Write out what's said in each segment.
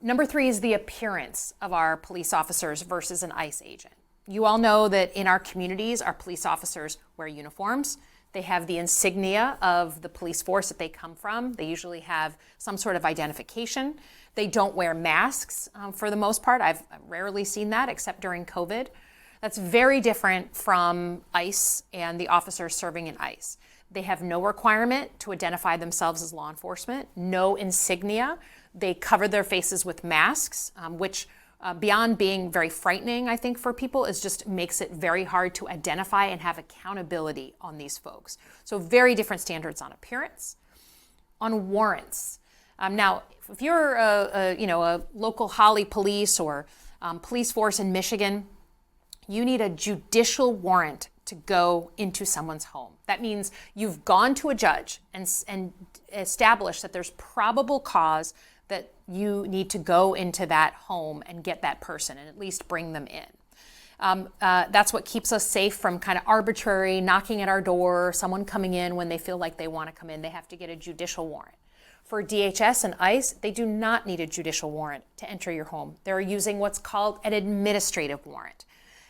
Number 3 is the appearance of our police officers versus an ICE agent. You all know that in our communities, our police officers wear uniforms. They have the insignia of the police force that they come from. They usually have some sort of identification. They don't wear masks for the most part. I've rarely seen that except during COVID. That's very different from ICE and the officers serving in ICE. They have no requirement to identify themselves as law enforcement, no insignia. They cover their faces with masks, which beyond being very frightening, I think, for people, is just makes it very hard to identify and have accountability on these folks. So very different standards on appearance. On warrants. Now, if you're a local Holly police or police force in Michigan, you need a judicial warrant to go into someone's home. That means you've gone to a judge and established that there's probable cause that you need to go into that home and get that person and at least bring them in. That's what keeps us safe from kind of arbitrary knocking at our door, someone coming in when they feel like they want to come in. They have to get a judicial warrant. For DHS and ICE, they do not need a judicial warrant to enter your home. They're using what's called an administrative warrant.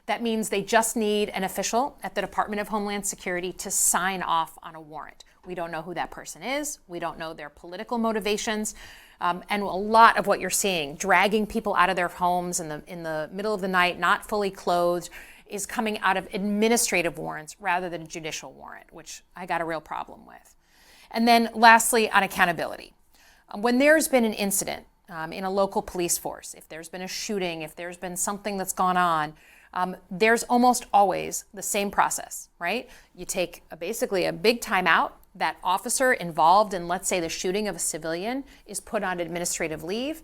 That means they just need an official at the Department of Homeland Security to sign off on a warrant. We don't know who that person is. We don't know their political motivations. And a lot of what you're seeing, dragging people out of their homes in the middle of the night, not fully clothed, is coming out of administrative warrants rather than a judicial warrant, which I got a real problem with. And then lastly, on accountability. When there's been an incident in a local police force, if there's been a shooting, if there's been something that's gone on, there's almost always the same process, right? You take basically a big timeout. That officer involved in, let's say, the shooting of a civilian is put on administrative leave.